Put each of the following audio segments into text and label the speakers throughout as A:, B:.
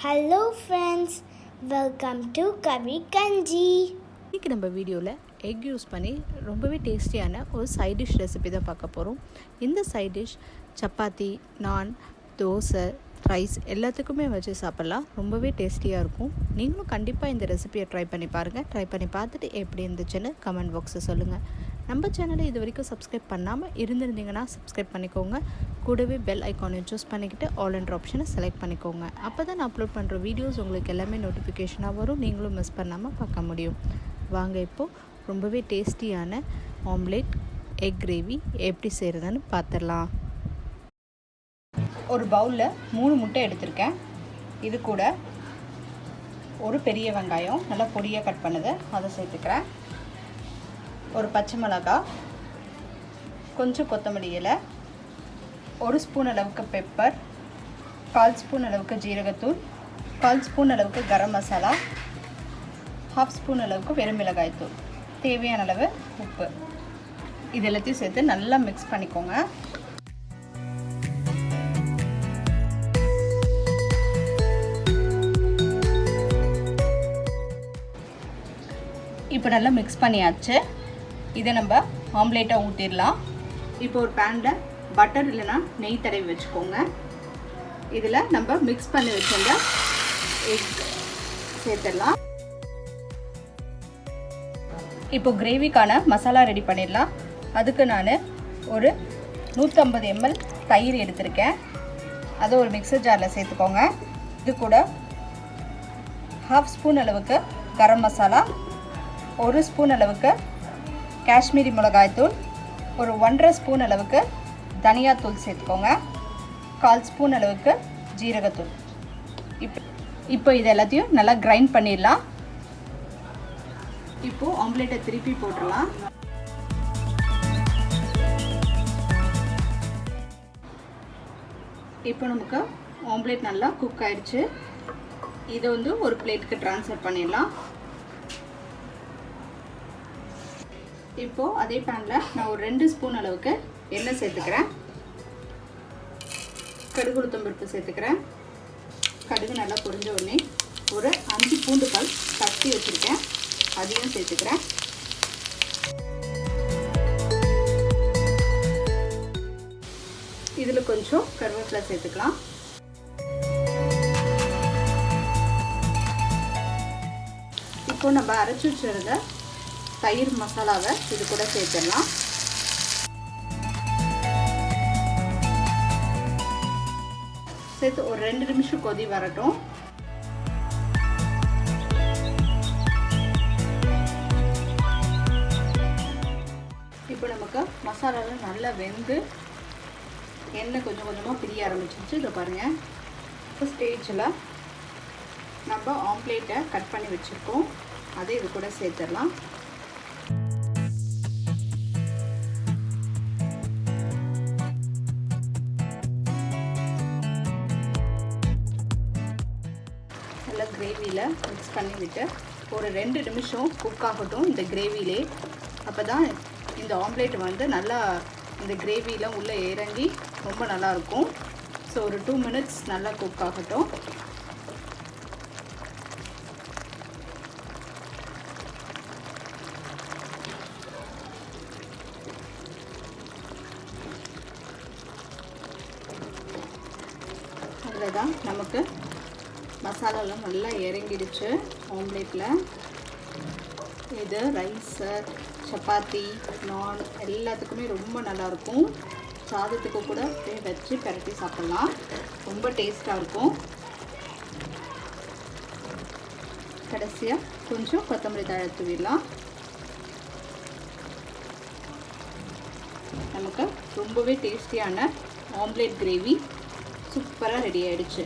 A: Hello friends, welcome to கவி கஞ்சி.
B: இன்றைக்கி நம்ம வீடியோவில் எக் யூஸ் பண்ணி ரொம்பவே டேஸ்டியான ஒரு சைட் டிஷ் ரெசிபி தான் பார்க்க போகிறோம். இந்த சைட் டிஷ் சப்பாத்தி, நான், தோசை, ரைஸ் எல்லாத்துக்குமே வச்சு சாப்பிட்லாம். ரொம்பவே டேஸ்டியாக இருக்கும். நீங்களும் கண்டிப்பாக இந்த ரெசிபியை ட்ரை பண்ணி பாருங்கள். ட்ரை பண்ணி பார்த்துட்டு எப்படி இருந்துச்சுன்னு கமெண்ட் பாக்ஸில் சொல்லுங்கள். நம்ம சேனலை இது வரைக்கும் சப்ஸ்கிரைப் பண்ணாமல் இருந்திருந்தீங்கன்னா சப்ஸ்கிரைப் பண்ணிக்கோங்க. கூடவே பெல் ஐக்கானை சூஸ் பண்ணிக்கிட்டு ஆல் என்ற ஆப்ஷனை செலக்ட் பண்ணிக்கோங்க. அப்போ தான் நான் அப்லோட் பண்ணுற வீடியோஸ் உங்களுக்கு எல்லாமே நோட்டிஃபிகேஷனாக வரும். நீங்களும் மிஸ் பண்ணாமல் பார்க்க முடியும். வாங்க இப்போது ரொம்பவே டேஸ்டியான ஆம்லேட் எக் கிரேவி எப்படி செய்கிறதுன்னு பார்த்துடலாம். ஒரு பவுலில் 3 முட்டை எடுத்திருக்கேன். இது கூட ஒரு பெரிய வெங்காயம் நல்லா பொடியாக கட் பண்ணது அதை சேர்த்துக்கிறேன். ஒரு பச்சை மிளகாய், கொஞ்சம் கொத்தமல்லி இலை, 1 ஸ்பூன் அளவுக்கு பெப்பர், 1/4 ஸ்பூன் அளவுக்கு ஜீரகத்தூள், 1/4 ஸ்பூன் அளவுக்கு கரம் மசாலா, 1/2 ஸ்பூன் அளவுக்கு வெறும் மிளகாய்த்தூள், தேவையான அளவு உப்பு. இது எல்லாத்தையும் சேர்த்து நல்லா மிக்ஸ் பண்ணிக்கோங்க. இப்போ நல்லா மிக்ஸ் பண்ணியாச்சு. இதை நம்ம ஆம்லேட்டாக ஊற்றிடலாம். இப்போ ஒரு பேனில் பட்டர் இல்லைன்னா நெய் தடவி வச்சுக்கோங்க. இதில் நம்ம மிக்ஸ் பண்ணி வச்சிருந்த எக் சேர்த்துடலாம். இப்போ கிரேவிக்கான மசாலா ரெடி பண்ணிடலாம். அதுக்கு நான் ஒரு 150 ml தயிர் எடுத்திருக்கேன். அதை ஒரு மிக்சர் ஜாரில் சேர்த்துக்கோங்க. இது கூட 1/2 ஸ்பூன் அளவுக்கு கரம் மசாலா, 1 ஸ்பூன் அளவுக்கு காஷ்மீரி மிளகாய்த்தூள், ஒரு 1.5 ஸ்பூன் அளவுக்கு தனியாத்தூள் சேர்த்துக்கோங்க, 1/4 ஸ்பூன் அளவுக்கு ஜீரகத்தூள். இப்போ இது எல்லாத்தையும் நல்லா கிரைண்ட் பண்ணிடலாம். இப்போது ஆம்லேட்டை திருப்பி போட்டுடலாம். இப்போ நமக்கு ஆம்லேட் நல்லா குக் ஆயிடுச்சு. இதை வந்து ஒரு பிளேட்டுக்கு ட்ரான்ஸ்ஃபர் பண்ணிடலாம். இப்போது அதே பேனில் நான் ஒரு 2 ஸ்பூன் அளவுக்கு எண்ணெய் சேர்த்துக்கிறேன். கடுகு உளுத்தம் பருப்பு சேர்த்துக்கிறேன். கடுகு நல்லா பொரிஞ்ச உடனே ஒரு 5 பூண்டு பல் தட்டி வச்சுருக்கேன், அதையும் சேர்த்துக்கிறேன். இதில் கொஞ்சம் கருவேப்பிலை சேர்த்துக்கலாம். இப்போ நம்ம அரைச்சி வச்சுருந்த தயிர் மசாலாவை இது கூட சேர்த்துடலாம். சேர்த்து ஒரு 2 நிமிஷம் கொதி வரட்டும். இப்போ நமக்கு மசாலாவில் நல்லா வெந்து எண்ணெய் கொஞ்சம் கொஞ்சமாக பிரிய ஆரம்பிச்சிருச்சு. இதை பாருங்கள். இப்போ ஸ்டேஜில் நம்ம ஆம்லேட்டை கட் பண்ணி வச்சுருக்கோம், அதை இது கூட சேர்த்துடலாம். நல்லா கிரேவியில் மிக்ஸ் பண்ணி விட்டு ஒரு 2 நிமிஷம் குக் ஆகட்டும் இந்த கிரேவிலே. அப்போ தான் இந்த ஆம்லேட் வந்து நல்லா இந்த கிரேவியில் உள்ளே இறங்கி ரொம்ப நல்லாயிருக்கும். ஸோ ஒரு 2 மினிட்ஸ் நல்லா குக் ஆகட்டும். அதில் தான் நமக்கு மசாலாலாம் நல்லா இறங்கிடுச்சு ஆம்லேட்டில். இது ரைஸு, சப்பாத்தி, நான் எல்லாத்துக்குமே ரொம்ப நல்லாயிருக்கும். சாதத்துக்கு கூட அப்படியே வச்சு பரட்டி சாப்பிட்லாம். ரொம்ப டேஸ்ட்டாக இருக்கும். கடைசியாக கொஞ்சம் கொத்தமல்லி தழை தூவிடலாம். நமக்கு ரொம்பவே டேஸ்டியான ஆம்லேட் கிரேவி சூப்பராக ரெடி ஆகிடுச்சு.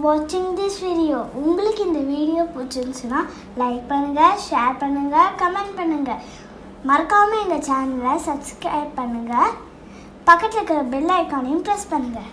A: வாட்சிங் திஸ் வீடியோ. உங்களுக்கு இந்த வீடியோ பிடிச்சிருந்துச்சுன்னா லைக் பண்ணுங்கள், ஷேர் பண்ணுங்கள், கமெண்ட் பண்ணுங்கள். மறக்காமல் எங்கள் சேனலை சப்ஸ்கிரைப் பண்ணுங்கள். பக்கத்தில் இருக்கிற பெல் ஐக்கானையும் ப்ரெஸ் பண்ணுங்கள்.